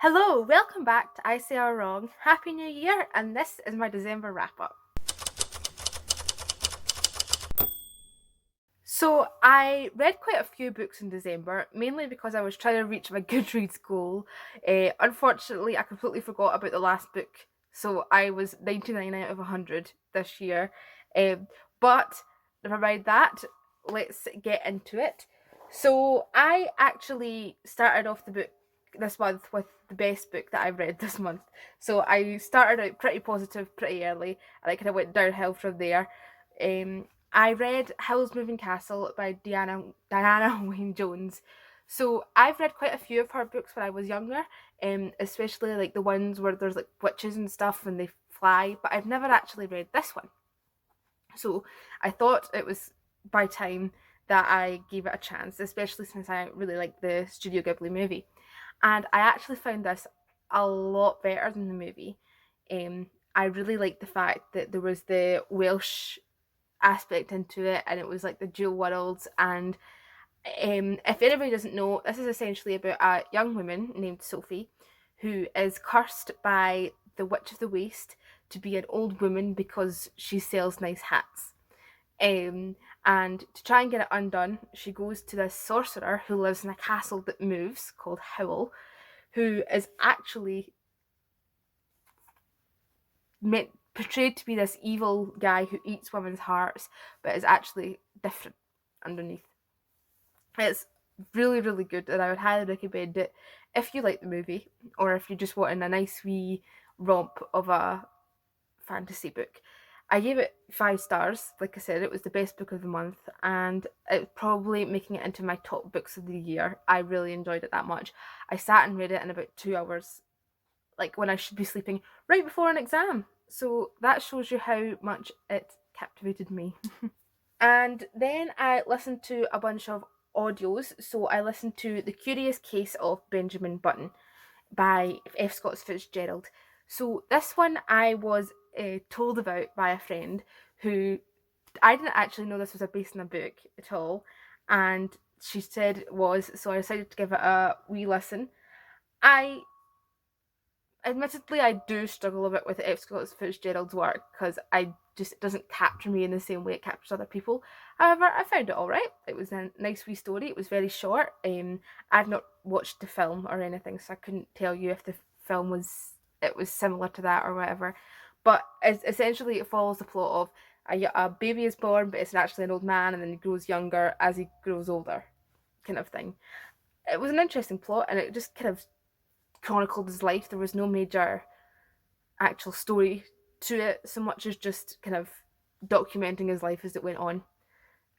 Hello, welcome back to I Say Our Wrong. Happy New Year, and this is my December wrap up. So, I read quite a few books in December, mainly because I was trying to reach my Goodreads goal. Unfortunately, I completely forgot about the last book, so I was 99 out of 100 this year. But never mind that, let's get into it. So, I actually started off the book this month with the best book that I read this month. So, I started out pretty positive pretty early, and I kind of went downhill from there. I read Howl's Moving Castle by Diana Wynne Jones. So I've read quite a few of her books when I was younger, especially like the ones where there's like witches and stuff and they fly, but I've never actually read this one. So I thought it was by time that I gave it a chance, especially since I really like the Studio Ghibli movie. And I actually found this a lot better than the movie. I really liked the fact that there was the Welsh aspect into it, and it was like the dual worlds. And if anybody doesn't know, this is essentially about a young woman named Sophie who is cursed by the Witch of the Waste to be an old woman because she sells nice hats. And to try and get it undone, she goes to this sorcerer who lives in a castle that moves called Howl, who is actually meant portrayed to be this evil guy who eats women's hearts, but is actually different underneath. It's really, really good, and I would highly recommend it if you like the movie, or if you're just wanting a nice wee romp of a fantasy book. I gave it 5 stars. Like I said, it was the best book of the month, and it's probably making it into my top books of the year. I really enjoyed it that much. I sat and read it in about 2 hours, like when I should be sleeping right before an exam. So that shows you how much it captivated me. And then I listened to a bunch of audios. So I listened to The Curious Case of Benjamin Button by F. Scott Fitzgerald. So this one I was told about by a friend who I didn't actually know this was based on a book at all, and she said it was, so I decided to give it a wee listen. I Admittedly, I do struggle a bit with F. Scott Fitzgerald's work because it doesn't capture me in the same way it captures other people. However, I found it all right. It was a nice wee story. It was very short. I've not watched the film or anything, so I couldn't tell you if the film was similar to that or whatever. But essentially, it follows the plot of a baby is born, but it's actually an old man, and then he grows younger as he grows older, kind of thing. It was an interesting plot, and it just kind of chronicled his life. There was no major actual story to it, so much as just kind of documenting his life as it went on.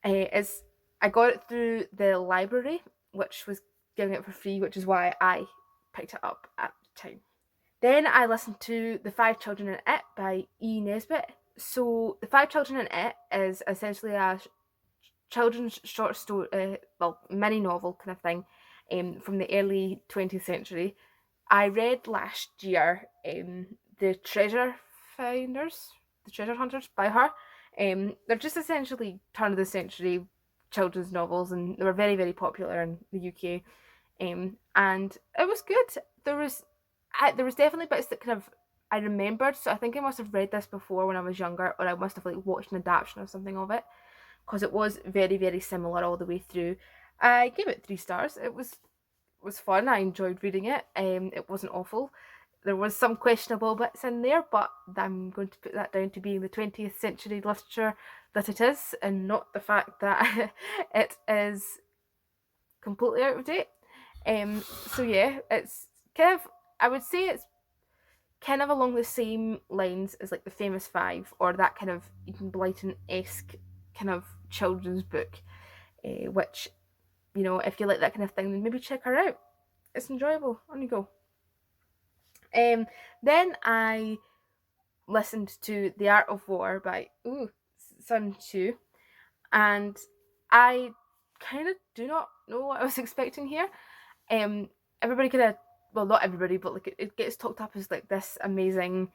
I got it through the library, which was giving it for free, which is why I picked it up at the time. Then I listened to The Five Children in It by Nesbit. So The Five Children in It is essentially a children's short story, mini novel kind of thing, from the early 20th century. I read last year The Treasure Finders, The Treasure Hunters by her. They're just essentially turn of the century children's novels, and they were very, very popular in the UK. And it was good. There was definitely bits that kind of I remembered, so I think I must have read this before when I was younger, or I must have like watched an adaptation or something of it, because it was very, very similar all the way through. I gave it 3 stars. It was fun. I enjoyed reading it. It wasn't awful. There was some questionable bits in there, but I'm going to put that down to being the 20th century literature that it is, and not the fact that it is completely out of date. So yeah, it's kind of, I would say it's kind of along the same lines as like the Famous Five, or that kind of Eden Blyton-esque kind of children's book, which, you know, if you like that kind of thing, then maybe check her out. It's enjoyable. On you go. Then I listened to The Art of War by Sun Tzu, and I kind of do not know what I was expecting here. Everybody kind of, well, not everybody, but like it gets talked up as like this amazing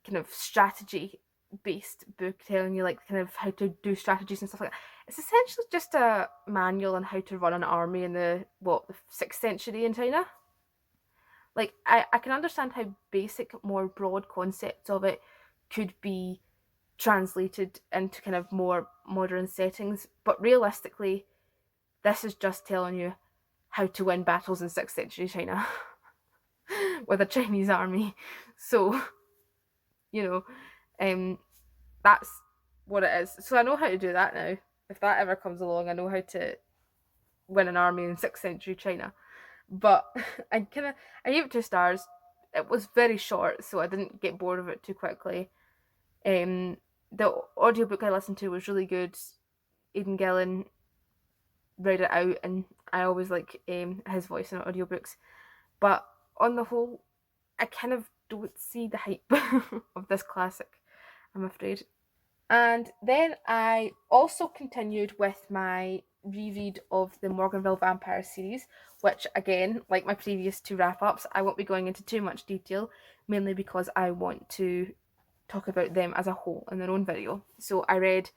kind of strategy based book telling you like kind of how to do strategies and stuff like that. It's essentially just a manual on how to run an army in the 6th century in China. like, I can understand how basic, more broad concepts of it could be translated into kind of more modern settings, but realistically, this is just telling you how to win battles in 6th century China with a Chinese army. So, you know, that's what it is. So I know how to do that now. If that ever comes along, I know how to win an army in 6th century China. But I gave it 2 stars. It was very short, so I didn't get bored of it too quickly. The audiobook I listened to was really good. Aidan Gillen read it out, and I always like his voice in audiobooks. But on the whole, I kind of don't see the hype of this classic, I'm afraid. And then I also continued with my reread of the Morganville Vampire series, which, again, like my previous 2 wrap-ups, I won't be going into too much detail, mainly because I want to talk about them as a whole in their own video. So I read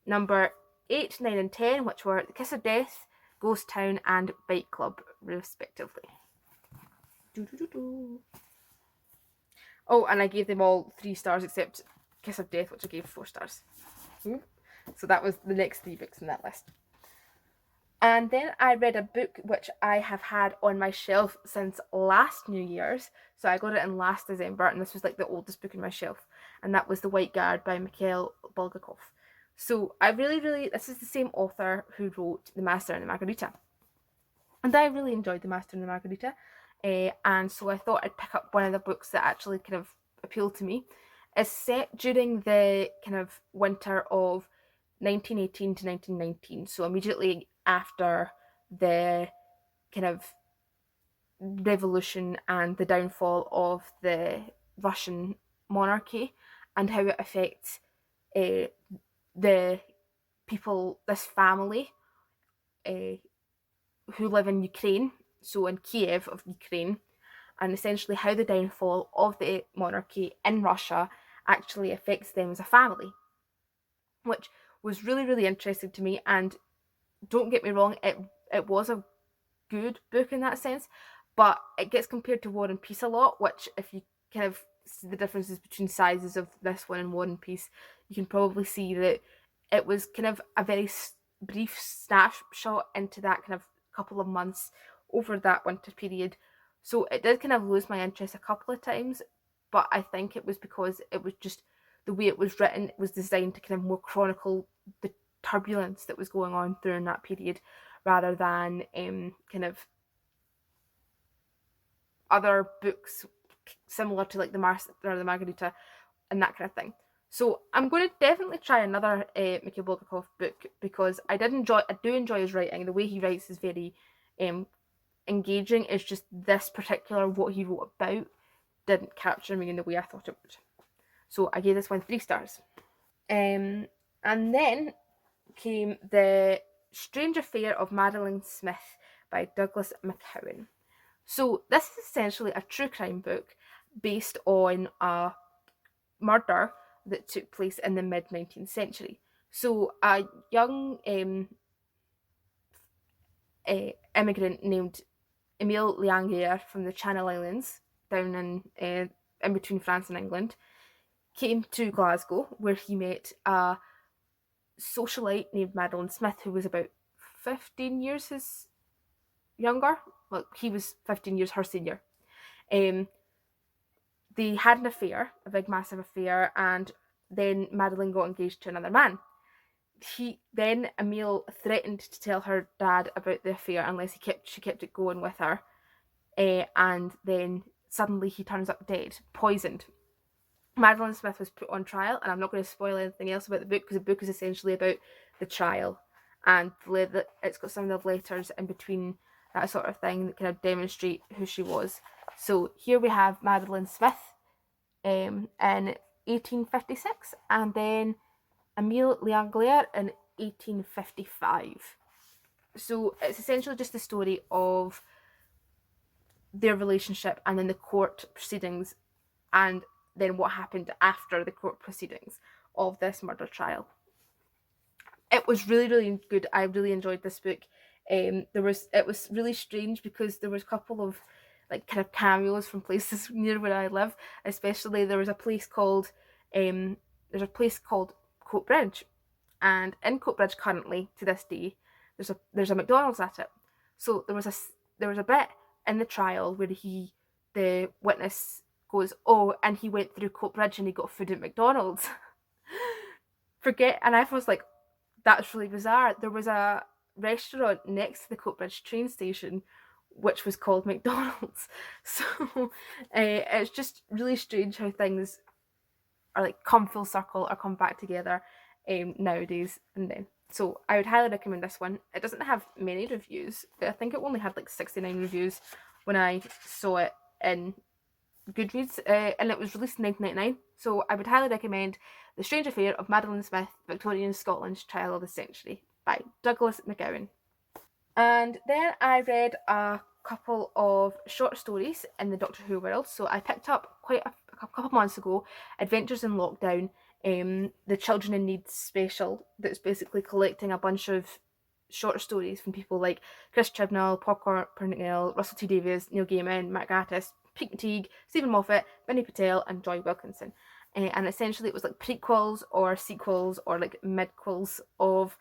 number 8, 9 and 10, which were The Kiss of Death, Ghost Town and Bike Club, respectively. Oh, and I gave them all 3 stars except Kiss of Death, which I gave 4 stars. So that was the next 3 books in that list. And then I read a book which I have had on my shelf since last New Year's. So I got it in last December, and this was like the oldest book in my shelf. And that was The White Guard by Mikhail Bulgakov. So I really, this is the same author who wrote The Master and the Margarita. And I really enjoyed The Master and the Margarita. And so I thought I'd pick up one of the books that actually kind of appealed to me. It's set during the kind of winter of 1918 to 1919, so immediately after the kind of revolution and the downfall of the Russian monarchy, and how it affects the people, this family who live in Ukraine, so in Kiev of Ukraine, and essentially how the downfall of the monarchy in Russia actually affects them as a family, which was really interesting to me. And don't get me wrong, it was a good book in that sense, but it gets compared to War and Peace a lot, which, if you kind of see the differences between sizes of this one and War and Peace, you can probably see that it was kind of a very brief snapshot into that kind of couple of months over that winter period. So it did kind of lose my interest a couple of times, but I think it was because it was just the way it was written. It was designed to kind of more chronicle the turbulence that was going on during that period, rather than kind of other books similar to like The Master or the Margarita and that kind of thing. So I'm going to definitely try another Mikhail Bulgakov book, because I do enjoy his writing. The way he writes is very engaging. It's just this particular, what he wrote about, didn't capture me in the way I thought it would. So I gave this one 3 stars. And then came The Strange Affair of Marilyn Smith by Douglas Mccowan. So this is essentially a true crime book based on a murder that took place in the mid-19th century. So a young immigrant named Emile Liangier from the Channel Islands, down in between France and England, came to Glasgow, where he met a socialite named Madeleine Smith, who was about 15 years his younger. Well, he was 15 years her senior. They had an affair, a big massive affair, and then Madeleine got engaged to another man. Emile threatened to tell her dad about the affair unless she kept it going with her, and then suddenly he turns up dead, poisoned. Madeleine Smith was put on trial, and I'm not going to spoil anything else about the book, because the book is essentially about the trial, and it's got some of the letters in between, that sort of thing, that kind of demonstrate who she was. So here we have Madeleine Smith in 1856, and then Emile Liangier in 1855. So it's essentially just the story of their relationship, and then the court proceedings, and then what happened after the court proceedings of this murder trial. It was really good. I really enjoyed this book. It was really strange, because there was a couple of like kind of cameos from places near where I live. Especially there was a place called Coatbridge, and in Coatbridge currently to this day, there's a McDonald's at it. So there was a bit in the trial where the witness goes, oh, and he went through Coatbridge and he got food at McDonald's. And I was like, that's really bizarre. There was a restaurant next to the Coatbridge train station which was called McDonald's. So it's just really strange how things are like come full circle or come back together nowadays. And then, so I would highly recommend this one. It doesn't have many reviews. I think it only had like 69 reviews when I saw it in Goodreads, and it was released in 1999. So I would highly recommend The Strange Affair of Madeleine Smith, Victorian Scotland's Trial of the Century by Douglas Mccowan. And then I read a couple of short stories in the Doctor Who world. So I picked up quite a couple of months ago Adventures in Lockdown, the Children in Need special, that's basically collecting a bunch of short stories from people like Chris Chibnall, Paul Cornell, Russell T Davies, Neil Gaiman, Matt Gatiss, Pete McTeague, Stephen Moffat, Vinnie Patel, and Joy Wilkinson. And essentially it was like prequels or sequels or like midquels of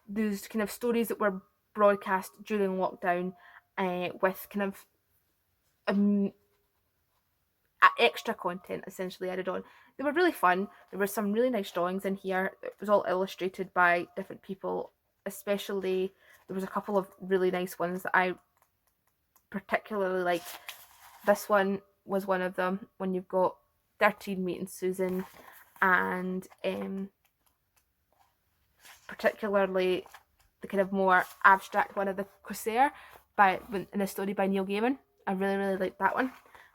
those kind of stories that were broadcast during lockdown, with kind of extra content essentially added on. They were really fun. There were some really nice drawings in here. It was all illustrated by different people. Especially there was a couple of really nice ones that I particularly liked. This one was one of them, when you've got 13 meeting Susan, and particularly the kind of more abstract one of the Corsair in a story by Neil Gaiman. I really, really liked that one,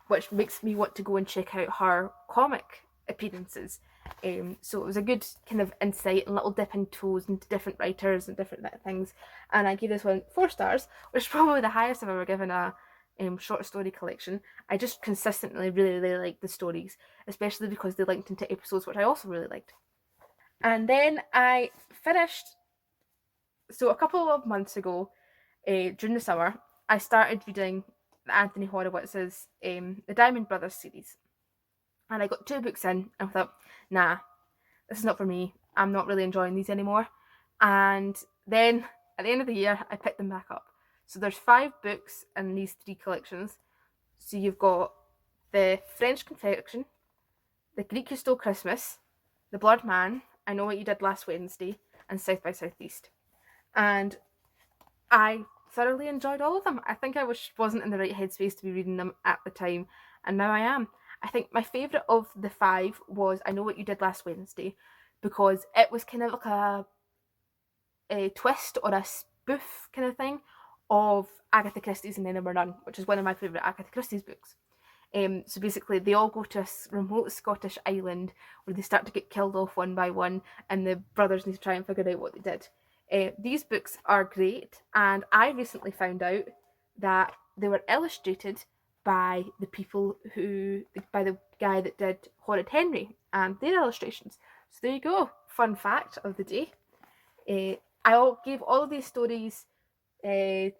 which makes me want to go and check out her comic appearances. So it was a good kind of insight and little dipping toes into different writers and different things. And I gave this one 4 stars, which is probably the highest I've ever given a short story collection. I just consistently really, really liked the stories, especially because they linked into episodes, which I also really liked. And then I finished, so a couple of months ago, during the summer, I started reading Anthony Horowitz's The Diamond Brothers series. And I got 2 books in and I thought, nah, this is not for me. I'm not really enjoying these anymore. And then at the end of the year, I picked them back up. So there's 5 books in these 3 collections. So you've got The French Confection, The Greek Who Stole Christmas, The Blood Man, I Know What You Did Last Wednesday, and South by Southeast. And I thoroughly enjoyed all of them. I think I wasn't in the right headspace to be reading them at the time, and now I am. I think my favourite of the 5 was I Know What You Did Last Wednesday, because it was kind of like a twist or a spoof kind of thing of Agatha Christie's And Then There Were None, which is one of my favourite Agatha Christie's books. So basically they all go to a remote Scottish island where they start to get killed off one by one, and the brothers need to try and figure out what they did. These books are great, and I recently found out that they were illustrated by the guy that did Horrid Henry and their illustrations. So there you go, fun fact of the day. I gave all of these stories 3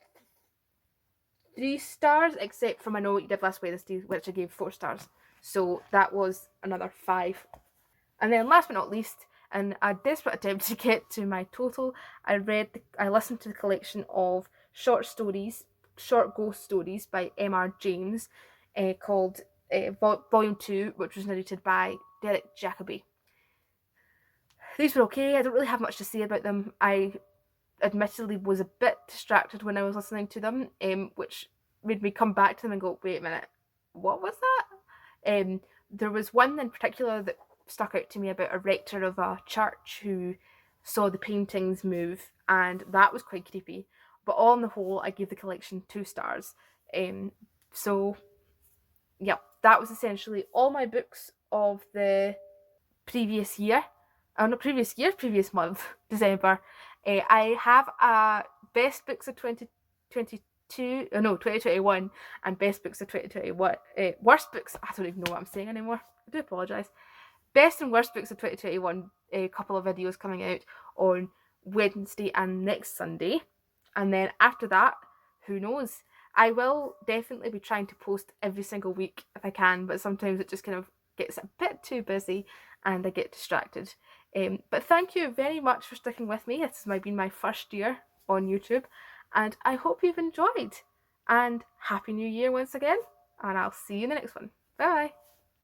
stars, except from I Know What You Did Last Wednesday, which I gave 4 stars. So that was another 5. And then last but not least, in a desperate attempt to get to my total, I listened to the collection of short ghost stories by M.R. James, called Volume 2, which was narrated by Derek Jacobi. These were okay. I don't really have much to say about them. I admittedly was a bit distracted when I was listening to them, which made me come back to them and go, wait a minute, what was that? There was one in particular that stuck out to me about a rector of a church who saw the paintings move, and that was quite creepy. But all on the whole, I gave the collection 2 stars. So, yeah, that was essentially all my books of the previous month, December. I have a best books of 2021 and best books of 2021. Worst books, I don't even know what I'm saying anymore. I do apologise. Best and worst books of 2021, a couple of videos coming out on Wednesday and next Sunday. And then after that, who knows? I will definitely be trying to post every single week if I can, but sometimes it just kind of gets a bit too busy and I get distracted. But thank you very much for sticking with me. This has been my first year on YouTube, and I hope you've enjoyed. And Happy New Year once again, and I'll see you in the next one. Bye!